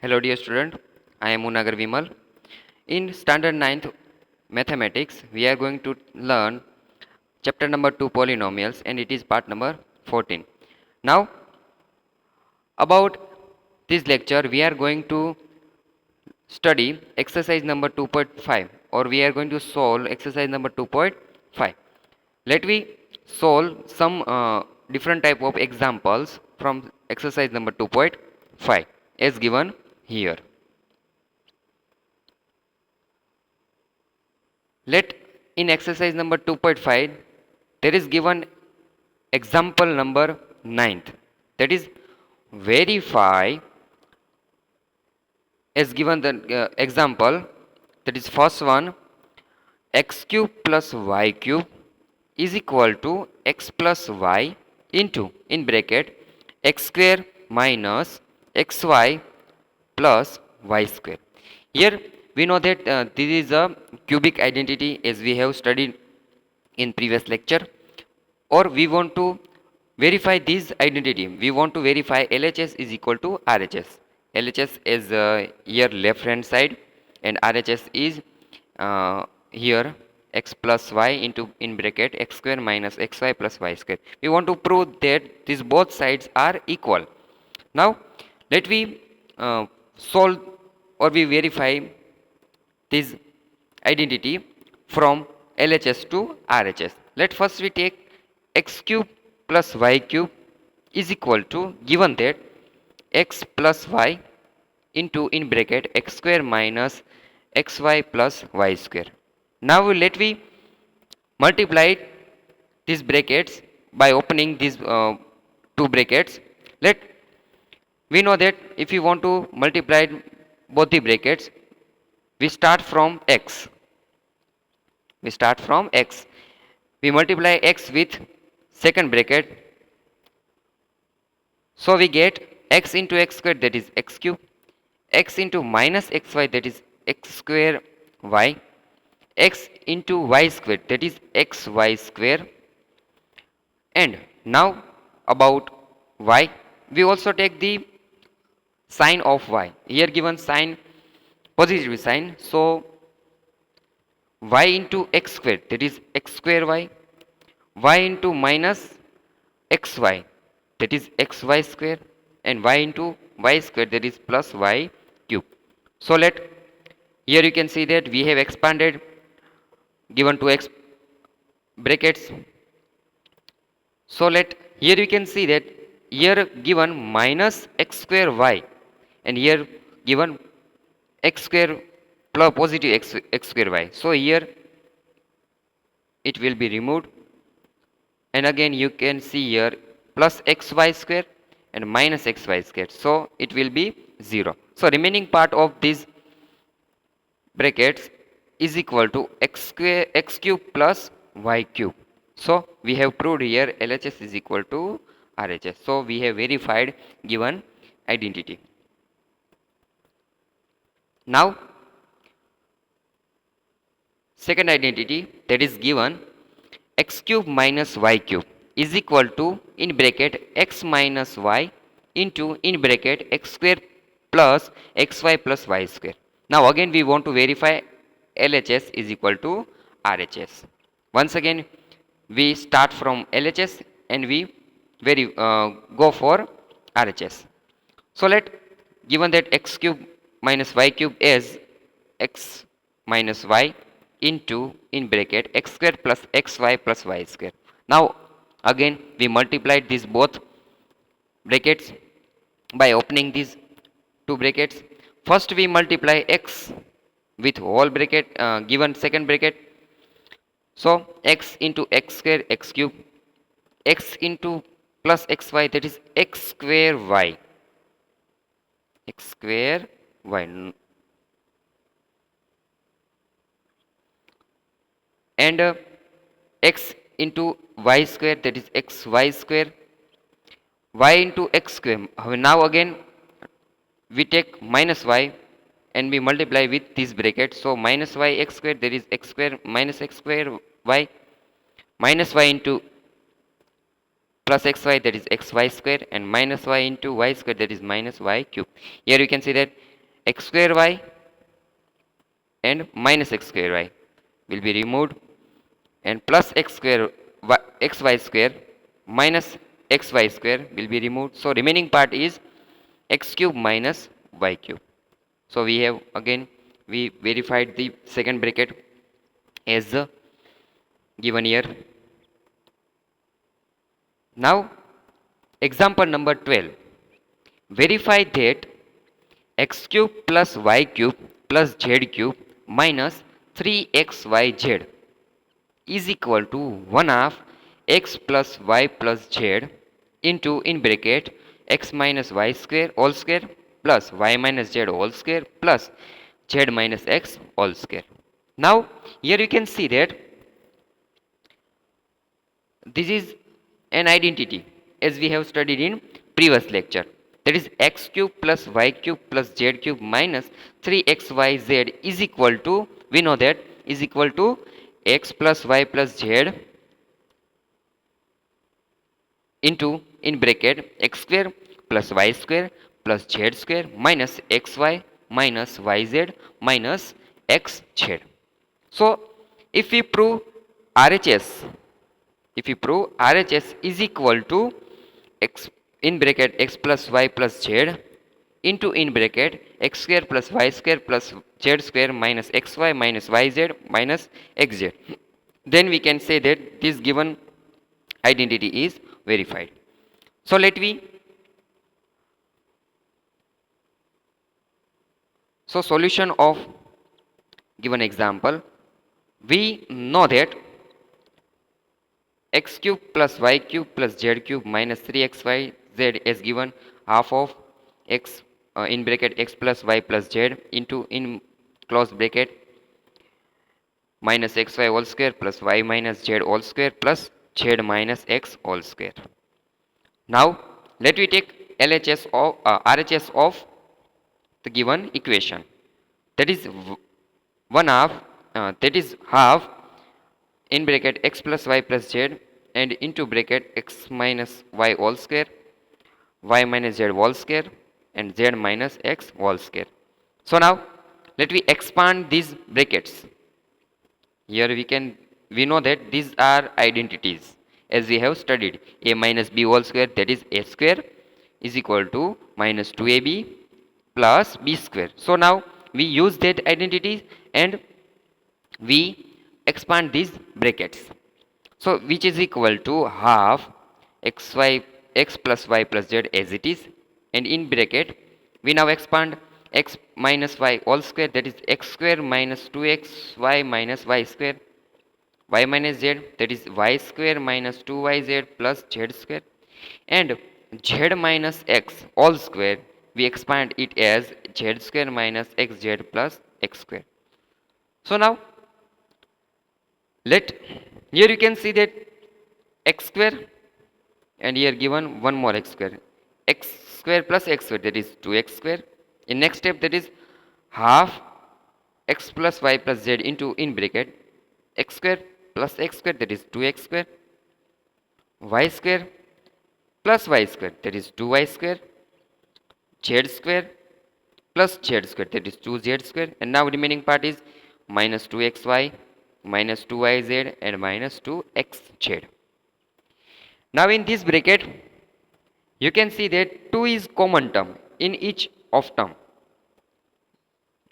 Hello dear student, I am Munagar Vimal. In standard ninth mathematics, we are going to learn chapter number 2 polynomials and it is part number 14. Now about this lecture we are going to study exercise number 2.5 or we are going to solve exercise number 2.5. Let me solve some different type of examples from exercise number 2.5 as given here. Let in exercise number 2.5 there is given example number 9th, that is verify as given the example, that is first one, x cube plus y cube is equal to x plus y into in bracket x square minus xy plus y square. Here we know that this is a cubic identity as we have studied in previous lecture, or we want to verify this identity. We want to verify LHS is equal to RHS. LHS is here left hand side and RHS is here x plus y into in bracket x square minus xy plus y square. We want to prove that these both sides are equal. Now let we solve or we verify this identity from LHS to RHS. Let first we take x cube plus y cube is equal to, given that x plus y into in bracket x square minus xy plus y square. Now let we multiply these brackets by opening these two brackets. Let we know that if you want to multiply both the brackets, we start from x. We start from x. We multiply x with second bracket. So we get x into x square, that is x cube, x into minus xy, that is x square y, x into y square, that is xy square. And now about y, we also take the sign of y. Here given sign, positive sign. So y into x square, that is x square y into minus xy, that is xy square, and y into y square, that is plus y cube. So let here you can see that we have expanded given two x brackets. So let here you can see that here given minus x square y and here given x square plus positive x square y. So here it will be removed, and again you can see here plus xy square and minus xy square, so it will be 0. So remaining part of these brackets is equal to x square x cube plus y cube. So we have proved here LHS is equal to RHS. So we have verified given identity. Now second identity, that is given x cube minus y cube is equal to in bracket x minus y into in bracket x square plus xy plus y square. Now again we want to verify LHS is equal to RHS. Once again we start from LHS and we go for RHS. So let, given that x cube minus y cube is x minus y into in bracket x square plus xy plus y square. Now again we multiply these both brackets by opening these two brackets. First we multiply x with whole bracket given second bracket. So x into x square x cube, x into plus xy, that is x square y, x square y, and x into y square, that is xy square, y into x square. Now again we take minus y and we multiply with this bracket. So minus y x square, there is x square minus x square y, minus y into plus xy, that is xy square, and minus y into y square, that is minus y cube. Here you can see that x square y and minus x square y will be removed, and plus x square y, xy square minus xy square will be removed. So remaining part is x cube minus y cube. So we have again we verified the second bracket as given here. Now example number 12. Verify that x cube plus y cube plus z cube minus 3xyz is equal to 1 half x plus y plus z into in bracket x minus y square all square plus y minus z all square plus z minus x all square. Now here you can see that this is an identity as we have studied in previous lecture. That is x cube plus y cube plus z cube minus 3xyz is equal to, we know that, is equal to x plus y plus z into in bracket x square plus y square plus z square minus xy minus yz minus xz. So if we prove RHS, if we prove RHS is equal to x in bracket x plus y plus z into in bracket x square plus y square plus z square minus xy minus yz minus xz, then we can say that this given identity is verified. So let we, so solution of given example, we know that x cube plus y cube plus z cube minus 3xyz is given half of x in bracket x plus y plus z into in close bracket minus xy all square plus y minus z all square plus z minus x all square. Now let me take LHS of RHS of the given equation. That is 1 half, that is half in bracket x plus y plus z and into bracket x minus y all square, y minus z all square and z minus x all square. So now let me expand these brackets. Here we know that these are identities as we have studied. A minus b whole square, that is a square, is equal to minus 2ab plus b square. So now we use that identity and we expand these brackets. So which is equal to half x plus y plus z as it is, and in bracket we now expand x minus y all square, that is x square minus 2xy minus y square, y minus z, that is y square minus 2yz plus z square, and z minus x all square we expand it as z square minus xz plus x square. So now let, here you can see that x square and here given one more x square, x square plus x square, that is 2x square. In next step, that is half x plus y plus z into in bracket x square plus x square, that is 2x square, y square plus y square, that is 2y square, z square plus z square, that is 2z square, and now remaining part is minus 2xy minus 2yz and minus 2xz. Now in this bracket you can see that 2 is common term in each of term.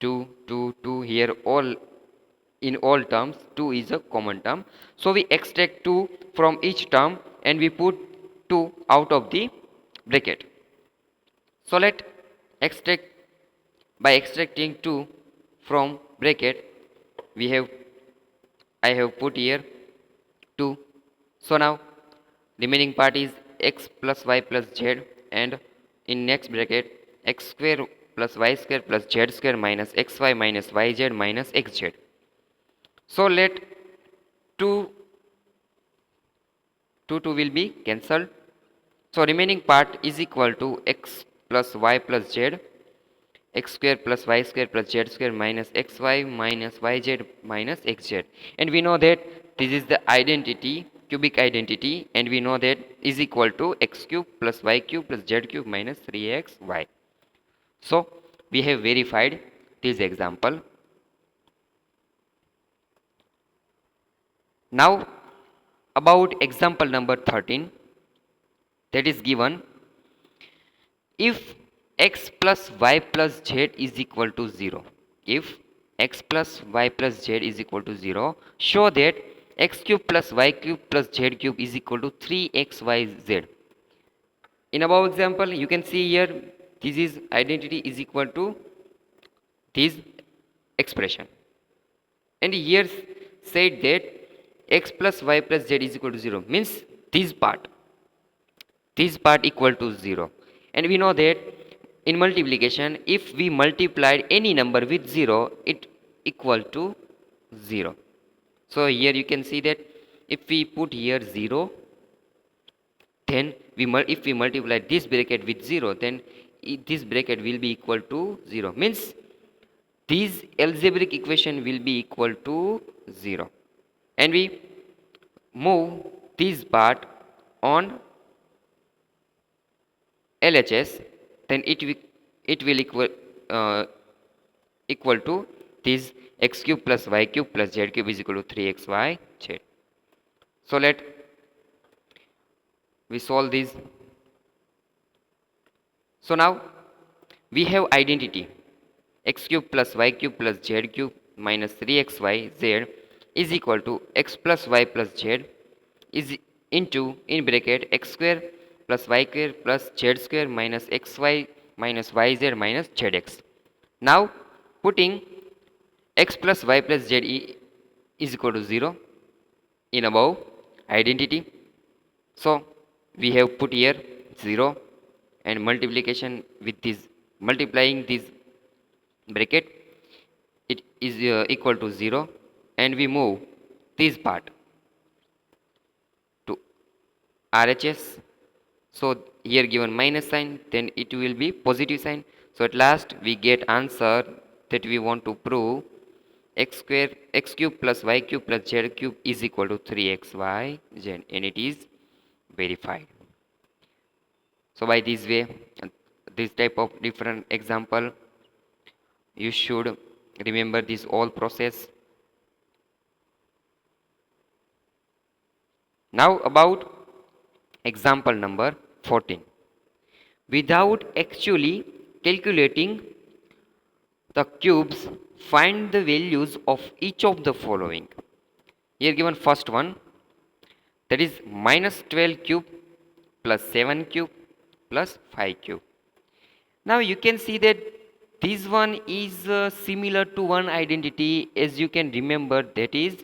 2 here, all in all terms 2 is a common term. So we extract 2 from each term and we put 2 out of the bracket. So let extract, by extracting 2 from bracket we have, I have put here 2. So now remaining part is x plus y plus z, and in next bracket x square plus y square plus z square minus xy minus yz minus xz. So let 2 will be cancelled. So remaining part is equal to x plus y plus z, x square plus y square plus z square minus xy minus yz minus xz. And we know that this is the identity, cubic identity, and we know that is equal to x cube plus y cube plus z cube minus 3xy. So we have verified this example. Now about example number 13, that is given if x plus y plus z is equal to 0. If x plus y plus z is equal to 0, show that x cube plus y cube plus z cube is equal to 3xyz. In above example, you can see here this is identity is equal to this expression. And here said that x plus y plus z is equal to 0 means this part equal to 0. And we know that in multiplication, if we multiplied any number with 0, it equal to 0. So here you can see that if we put here 0, then if we multiply this bracket with 0, then this bracket will be equal to 0. Means this algebraic equation will be equal to 0. And we move this part on LHS, then it will equal to this x cube plus y cube plus z cube is equal to 3xy z. So let we solve this. So now we have identity x cube plus y cube plus z cube minus 3xyz is equal to x plus y plus z is into in bracket x square plus y square plus z square minus xy minus yz minus zx. Now putting x plus y plus z is equal to 0 in above identity. So we have put here 0 and multiplication with this multiplying this bracket, it is equal to 0, and we move this part to RHS. So here given minus sign, then it will be positive sign. So at last we get answer that we want to prove x cube plus y cube plus z cube is equal to 3xy z, and it is verified. So by this way, this type of different example, you should remember this all process. Now about example number 14. Without actually calculating the cubes, find the values of each of the following. Here given first one, that is minus 12 cube plus 7 cube plus 5 cube. Now you can see that this one is similar to one identity, as you can remember, that is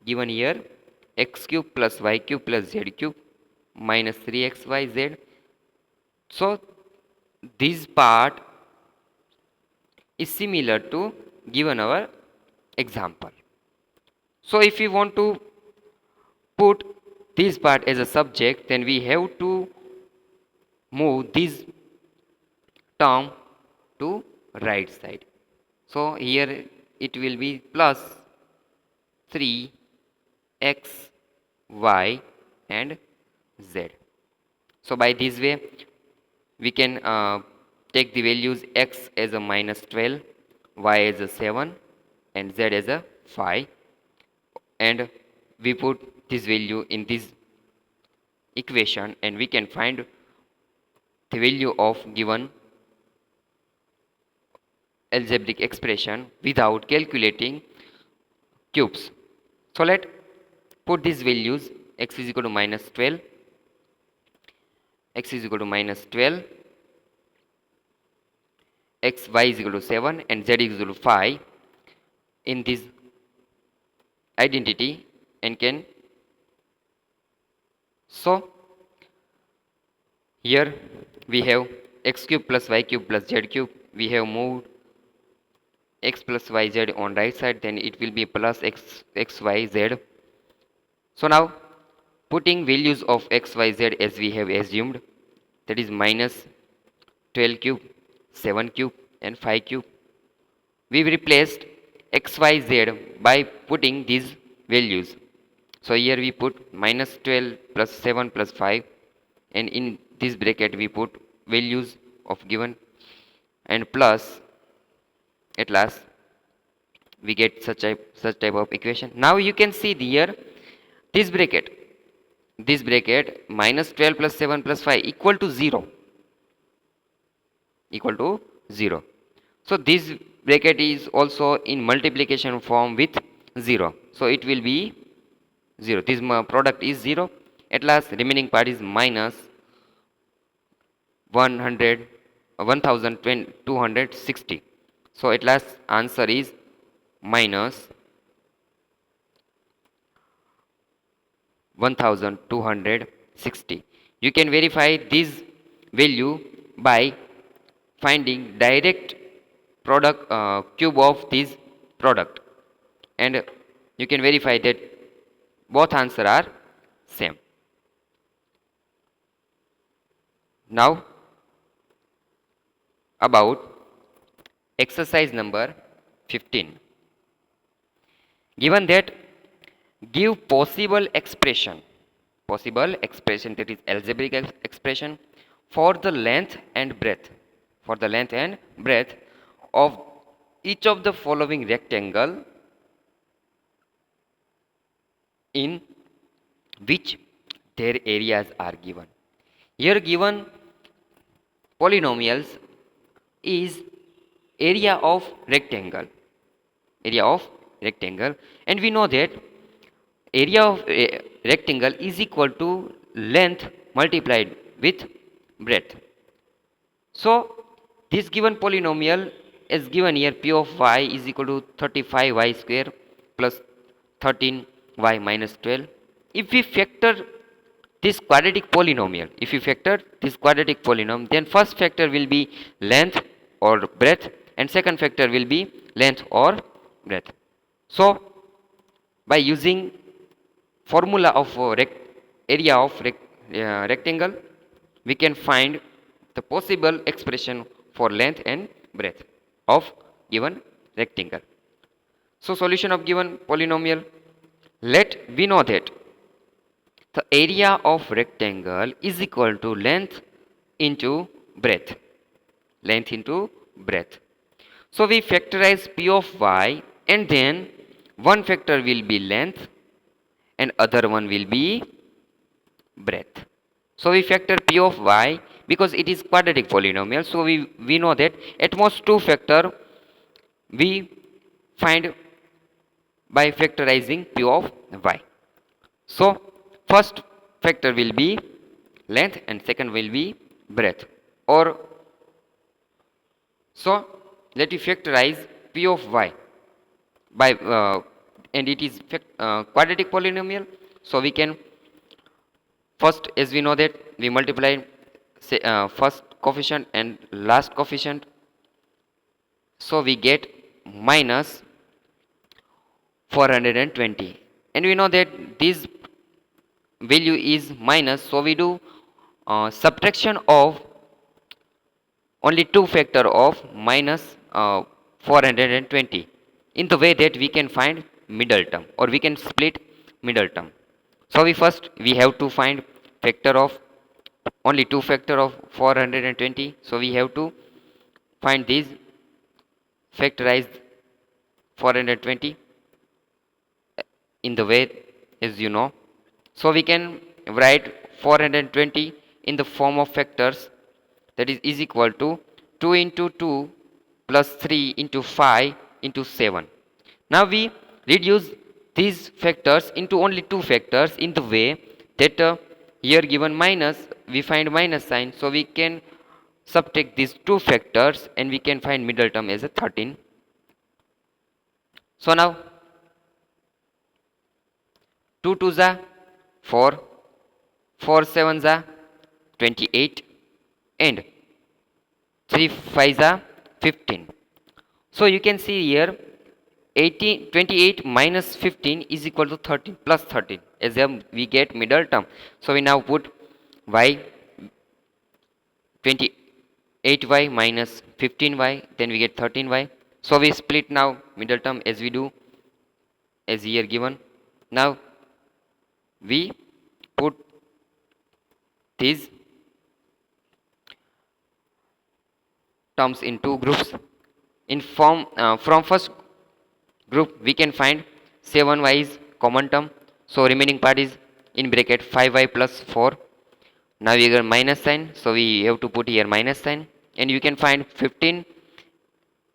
given here x cube plus y cube plus z cube minus 3xyz. So this part is similar to given our example. So if we want to put this part as a subject, then we have to move this term to right side. So here it will be plus 3x y and z. So by this way we can take the values x as a minus 12, y as a 7 and z as a 5, and we put this value in this equation, and we can find the value of given algebraic expression without calculating cubes. So let put these values. X is equal to minus 12, x is equal to minus 12, x y is equal to 7 and z is equal to 5 in this identity, and can so here we have x cube plus y cube plus z cube. We have moved x plus y z on right side, then it will be plus x y z. So now putting values of x y z as we have assumed, that is minus 12 cube, 7 cube and 5 cube, we replaced x y z by putting these values. So here we put minus 12 plus 7 plus 5, and in this bracket we put values of given and plus, at last we get such type of equation. Now you can see here this bracket, minus 12 plus 7 plus 5 equal to 0, equal to 0. So this bracket is also in multiplication form with 0, so it will be 0. This product is 0. At last remaining part is minus 100 1260. So at last answer is minus 1260. You can verify this value by finding direct product cube of this product, and you can verify that both answer are same. Now about exercise number 15. Given that, give possible expression, that is algebraic expression, for the length and breadth, of each of the following rectangle in which their areas are given. Here given polynomials is area of rectangle, and we know that area of rectangle is equal to length multiplied with breadth. So this given polynomial is given here, p of y is equal to 35y square plus 13y minus 12. If we factor this quadratic polynomial, then first factor will be length or breadth, and second factor will be length or breadth. So by using formula of area of rectangle, we can find the possible expression for length and breadth of given rectangle. So solution of given polynomial, let we know that the area of rectangle is equal to length into breadth, so we factorize p of y, and then one factor will be length and other one will be breadth. So we factor p of y because it is quadratic polynomial, so we know that at most two factor we find by factorizing p of y. So first factor will be length and second will be breadth, or so let me factorize p of y by and it is quadratic polynomial, so we can first, as we know that we multiply say, first coefficient and last coefficient, so we get minus 420, and we know that this value is minus, so we do subtraction of only two factor of minus 420, in the way that we can find middle term, or we can split middle term. So we have to find factor of only two factor of 420, so we have to find these factorized 420 in the way as you know. So we can write 420 in the form of factors, that is equal to 2 into 2 plus 3 into 5 into 7. Now we reduce these factors into only two factors in the way that here given minus, we find minus sign, so we can subtract these two factors and we can find middle term as a 13. So now 2 2s are 4, 4 7s are 28, and 3 5s are 15. So you can see here 28 minus 15 is equal to 13 plus 13, as we get middle term. So we now put y 28y minus 15y, then we get 13y. So we split now middle term as we do as here given. Now we put this terms in two groups. In form from first group we can find 7y is common term, so remaining part is in bracket 5y plus 4. Now we got minus sign, so we have to put here minus sign, and you can find 15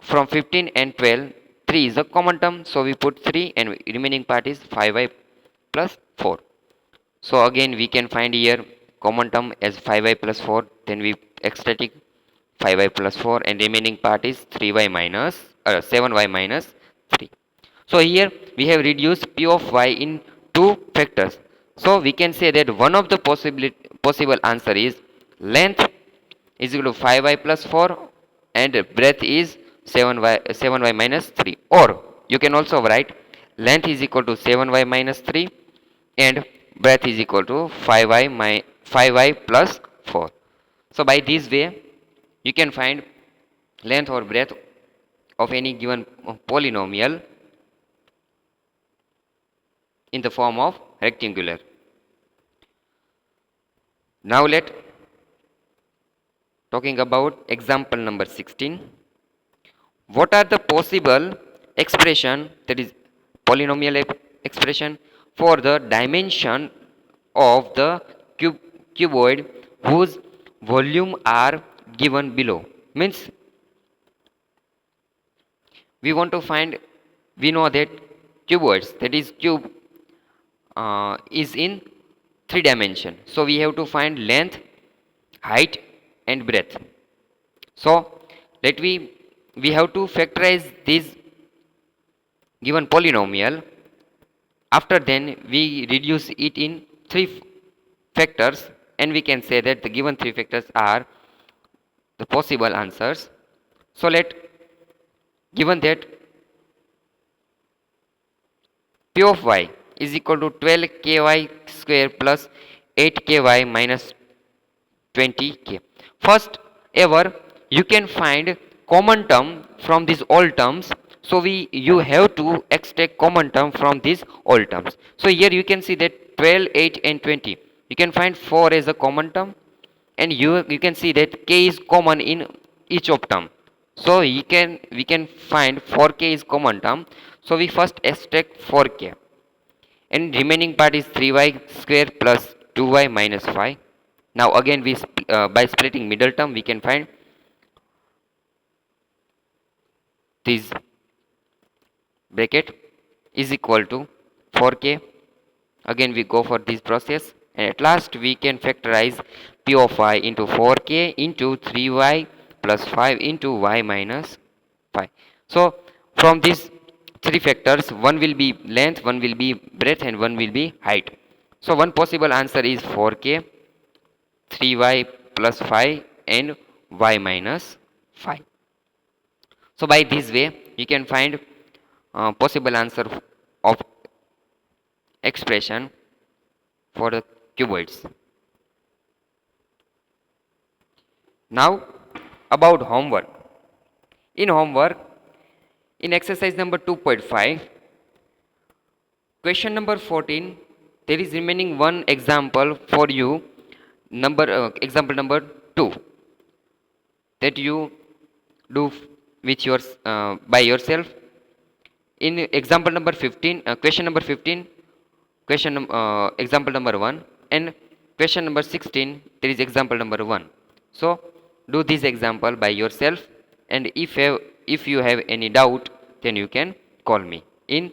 from 15 and 12. 3 is a common term, so we put 3 and remaining part is 5y plus 4. So again we can find here common term as 5y plus 4, then we extract 5y plus 4 and remaining part is 3y minus 7y minus 3. So here we have reduced p of y in two factors. So we can say that one of the possible answer is length is equal to 5y plus 4 and breadth is 7y minus 3, or you can also write length is equal to 7y minus 3 and breadth is equal to 5y plus 4. So by this way you can find length or breadth of any given polynomial in the form of rectangular. Now let talking about example number 16. What are the possible expression, that is polynomial expression, for the dimension of the cuboid whose volume are given below? Means we want to find, we know that cuboids, that is cube is in 3 dimension, so we have to find length, height and breadth. So let we have to factorize this given polynomial. After then we reduce it in 3 factors, and we can say that the given 3 factors are the possible answers. So let, given that p of y is equal to 12ky square plus 8ky minus 20k. First ever you can find common term from these all terms, so you have to extract common term from these all terms. So here you can see that 12, 8 and 20, you can find 4 as a common term, and you can see that k is common in each of term. So we can find 4k is common term, so we first extract 4k, and remaining part is 3y square plus 2y minus 5. Now again by splitting middle term we can find this bracket is equal to 4k. Again we go for this process, and at last we can factorize p of y into 4k into 3y plus 5 into y minus 5. So from these 3 factors, one will be length, one will be breadth and one will be height. So one possible answer is 4k, 3y plus 5 and y minus 5. So by this way you can find possible answer of expression for the cuboids. Now about homework. In homework, in exercise number 2.5, question number 14, there is remaining one example for you, example number 2, that you do with by yourself. In example number 15, question number 15, example number 1, and question number 16, there is example number 1. So do this example by yourself, and if you have any doubt, then you can call me in